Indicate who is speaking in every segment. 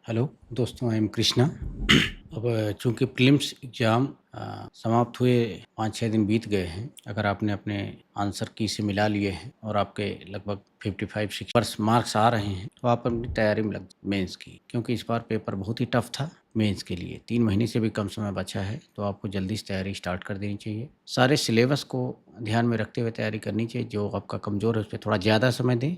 Speaker 1: Hello दोस्तों, I am Krishna. अब चूंकि प्रीलिम्स एग्ज़ाम समाप्त हुए 5-6 दिन बीत गए हैं। अगर आपने अपने आंसर की से मिला लिए हैं और आपके लगभग 55-60 मार्क्स आ रहे हैं तो आप अपनी तैयारी में लग मेंस की, क्योंकि इस बार पेपर बहुत ही टफ था। मेंस के लिए 3 महीने से भी कम समय बचा है, तो आपको जल्दी से तैयारी स्टार्ट कर देनी चाहिए। सारे सिलेबस को ध्यान में रखते हुए तैयारी करनी चाहिए। जो आपका कमज़ोर है उस पर थोड़ा ज़्यादा समय दें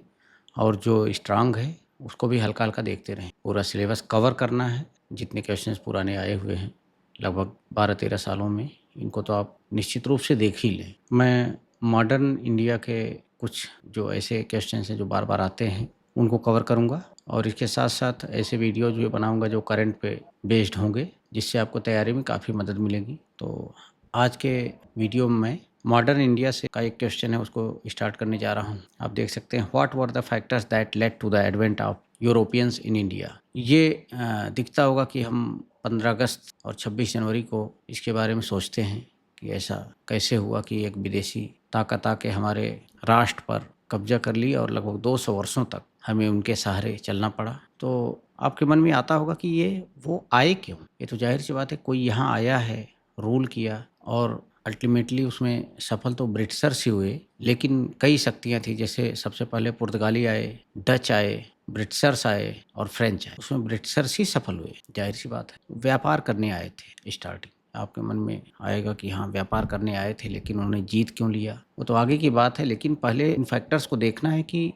Speaker 1: और जो स्ट्रांग है उसको भी हल्का-हल्का देखते रहें। पूरा सिलेबस कवर करना है। जितने क्वेश्चंस पुराने आए हुए हैं लगभग 12-13 सालों में, इनको तो आप निश्चित रूप से देख ही लें। मैं मॉडर्न इंडिया के कुछ जो ऐसे क्वेश्चंस हैं जो बार-बार आते हैं, उनको कवर करूँगा और इसके साथ-साथ ऐसे वीडियोज़ भी बनाऊँगा जो करंट पे बेस्ड होंगे, जिससे आपको तैयारी में काफ़ी मदद मिलेगी। तो आज के वीडियो में मैं मॉडर्न इंडिया से का एक क्वेश्चन है, उसको स्टार्ट करने जा रहा हूँ। आप देख सकते हैं, what were the factors that led to the advent of Europeans in India. ये दिखता होगा कि हम 15 अगस्त और 26 जनवरी को इसके बारे में सोचते हैं कि ऐसा कैसे हुआ कि एक विदेशी ताकत आके हमारे राष्ट्र पर कब्जा कर ली और लगभग 200 वर्षों तक हमें उनके सहारे चलना पड़ा। तो आपके मन में आता होगा कि ये वो आए क्यों? ये तो जाहिर सी बात है, कोई यहाँ आया है, रूल किया और अल्टीमेटली उसमें सफल तो ब्रिटिशर्स ही हुए, लेकिन कई शक्तियाँ थी। जैसे सबसे पहले पुर्तगाली आए, डच आए, ब्रिटिशर्स आए और फ्रेंच आए। उसमें ब्रिटिशर्स ही सफल हुए, जाहिर सी बात है। व्यापार करने आए थे स्टार्टिंग। आपके मन में आएगा कि हाँ, व्यापार करने आए थे, लेकिन उन्होंने जीत क्यों लिया? वो तो आगे की बात है, लेकिन पहले इन फैक्टर्स को देखना है कि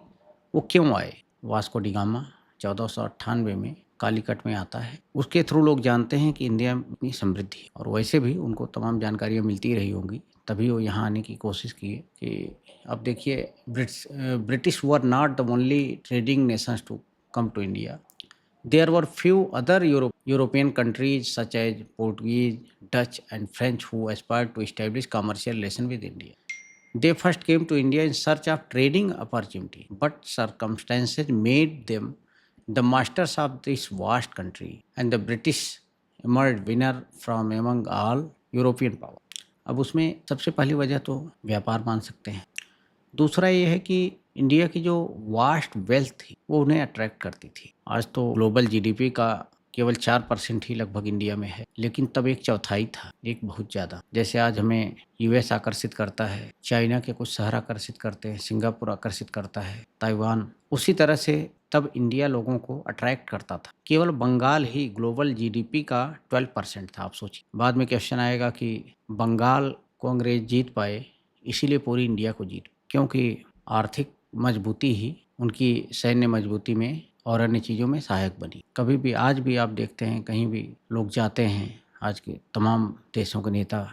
Speaker 1: वो क्यों आए। वास्को डी गामा 1498 में कालीकट में आता है। उसके थ्रू लोग जानते हैं कि इंडिया में इतनी समृद्धि है, और वैसे भी उनको तमाम जानकारियाँ मिलती रही होंगी, तभी वो यहाँ आने की कोशिश किए। कि अब देखिए, British were not the only trading nations to come to India. There were few other European countries such as Portuguese, Dutch and French who aspired to establish commercial relations with India. They first came to India in search of trading opportunity, but circumstances made them the masters of this vast country, and the British emerged winner from among all European power. अब उसमें सबसे पहली वजह तो व्यापार मान सकते हैं। दूसरा ये है कि इंडिया की जो वास्ट वेल्थ थी वो उन्हें अट्रैक्ट करती थी। आज तो ग्लोबल जीडीपी का केवल 4% ही लगभग इंडिया में है, लेकिन तब एक चौथाई था, एक बहुत ज़्यादा। जैसे आज हमें यूएस आकर्षित करता है, चाइना के कुछ शहर आकर्षित करते हैं, सिंगापुर आकर्षित करता है, ताइवान। उसी तरह से तब इंडिया लोगों को अट्रैक्ट करता था। केवल बंगाल ही ग्लोबल जीडीपी का 12% था। आप सोचिए, बाद में क्वेश्चन आएगा कि बंगाल को अंग्रेज जीत पाए, इसीलिए पूरी इंडिया को जीत, क्योंकि आर्थिक मजबूती ही उनकी सैन्य मजबूती में और अन्य चीज़ों में सहायक बनी। कभी भी आज भी आप देखते हैं, कहीं भी लोग जाते हैं, आज के तमाम देशों के नेता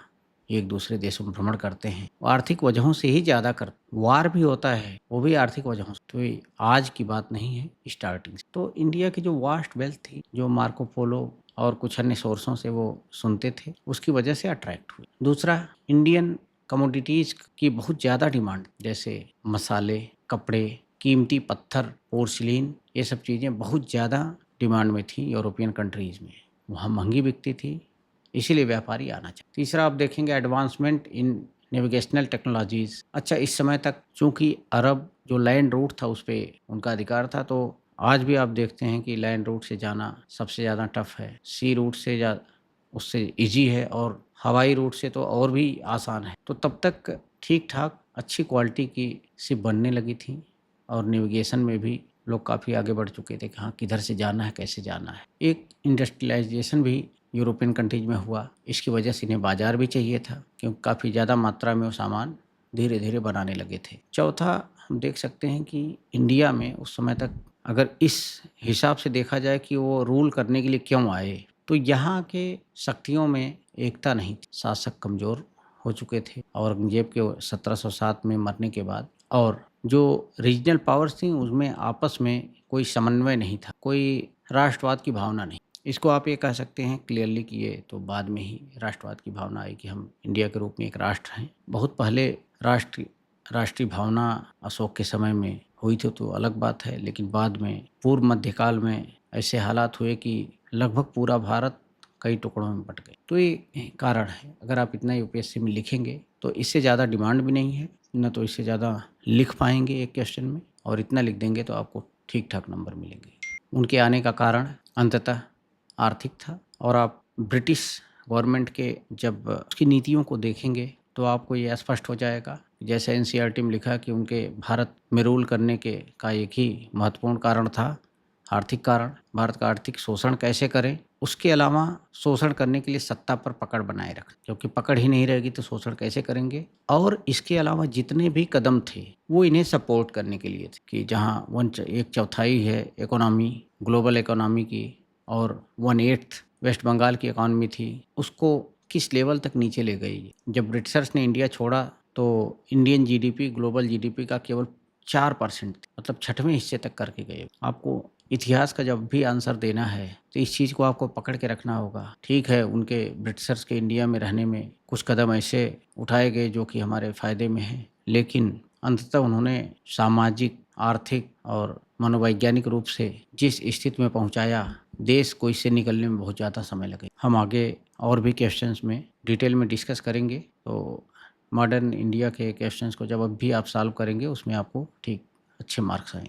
Speaker 1: एक दूसरे देशों में भ्रमण करते हैं, वो आर्थिक वजहों से ही ज़्यादा कर। वार भी होता है, वो भी आर्थिक वजहों से। तो ये आज की बात नहीं है, स्टार्टिंग से। तो इंडिया की जो वास्ट वेल्थ थी, जो मार्को पोलो और कुछ अन्य सोर्सों से वो सुनते थे, उसकी वजह से अट्रैक्ट हुए। दूसरा, इंडियन कमोडिटीज़ की बहुत ज़्यादा डिमांड, जैसे मसाले, कपड़े, कीमती पत्थर, पोर्सिलीन, ये सब चीज़ें बहुत ज़्यादा डिमांड में थी यूरोपियन कंट्रीज़ में। वहाँ महंगी बिकती थी, इसीलिए व्यापारी आना चाहिए। तीसरा, आप देखेंगे एडवांसमेंट इन नेविगेशनल टेक्नोलॉजीज़। अच्छा, इस समय तक चूँकि अरब जो लैंड रूट था उस पे उनका अधिकार था, तो आज भी आप देखते हैं कि लैंड रूट से जाना सबसे ज़्यादा टफ है। सी रूट से उससे ईज़ी है, और हवाई रूट से तो और भी आसान है। तो तब तक ठीक-ठाक अच्छी क्वालिटी की शिप बनने लगी थी, और नेविगेशन में भी लोग काफ़ी आगे बढ़ चुके थे कि हाँ, किधर से जाना है, कैसे जाना है। एक इंडस्ट्रियलाइजेशन भी यूरोपियन कंट्रीज में हुआ। इसकी वजह से इन्हें बाज़ार भी चाहिए था, क्योंकि काफ़ी ज़्यादा मात्रा में वो सामान धीरे-धीरे बनाने लगे थे। चौथा, हम देख सकते हैं कि इंडिया में उस समय तक, अगर इस हिसाब से देखा जाए कि वो रूल करने के लिए क्यों आए, तो यहाँ के शक्तियों में एकता नहीं थी। शासक कमज़ोर हो चुके थे औरंगज़ेब के 1707 में मरने के बाद, और जो रीजनल पावर्स थी उसमें आपस में कोई समन्वय नहीं था, कोई राष्ट्रवाद की भावना नहीं। इसको आप ये कह सकते हैं क्लियरली कि ये तो बाद में ही राष्ट्रवाद की भावना आई कि हम इंडिया के रूप में एक राष्ट्र हैं। बहुत पहले राष्ट्रीय भावना अशोक के समय में हुई थी तो अलग बात है, लेकिन बाद में पूर्व मध्यकाल में ऐसे हालात हुए कि लगभग पूरा भारत कई टुकड़ों में बँट गए। तो ये कारण है। अगर आप इतना यूपीएससी में लिखेंगे तो इससे ज़्यादा डिमांड भी नहीं है, न तो इससे ज़्यादा लिख पाएंगे एक क्वेश्चन में, और इतना लिख देंगे तो आपको ठीक ठाक नंबर मिलेंगे। उनके आने का कारण अंततः आर्थिक था। और आप ब्रिटिश गवर्नमेंट के जब उसकी नीतियों को देखेंगे तो आपको ये स्पष्ट हो जाएगा। जैसे एनसीईआरटी में लिखा कि उनके भारत में रूल करने के का एक ही महत्वपूर्ण कारण था आर्थिक कारण। भारत का आर्थिक शोषण कैसे करें, उसके अलावा शोषण करने के लिए सत्ता पर पकड़ बनाए रखें, क्योंकि पकड़ ही नहीं रहेगी तो शोषण कैसे करेंगे। और इसके अलावा जितने भी कदम थे वो इन्हें सपोर्ट करने के लिए थे कि जहाँ एक चौथाई है इकोनॉमी, ग्लोबल इकोनॉमी की, और 1/8 वेस्ट बंगाल की इकॉनमी थी, उसको किस लेवल तक नीचे ले गई। जब ब्रिटिशर्स ने इंडिया छोड़ा तो इंडियन जीडीपी ग्लोबल जीडीपी का केवल 4%, मतलब छठवें हिस्से तक करके गए। आपको इतिहास का जब भी आंसर देना है तो इस चीज़ को आपको पकड़ के रखना होगा। ठीक है, उनके ब्रिटिशर्स के इंडिया में रहने में कुछ कदम ऐसे उठाए गए जो कि हमारे फ़ायदे में हैं, लेकिन अंततः उन्होंने सामाजिक, आर्थिक और मनोवैज्ञानिक रूप से जिस स्थिति में पहुंचाया, देश को इससे निकलने में बहुत ज़्यादा समय लगे। हम आगे और भी क्वेश्चंस में डिटेल में डिस्कस करेंगे। तो मॉडर्न इंडिया के क्वेश्चंस को जब भी आप सॉल्व करेंगे उसमें आपको ठीक अच्छे मार्क्स आएंगे।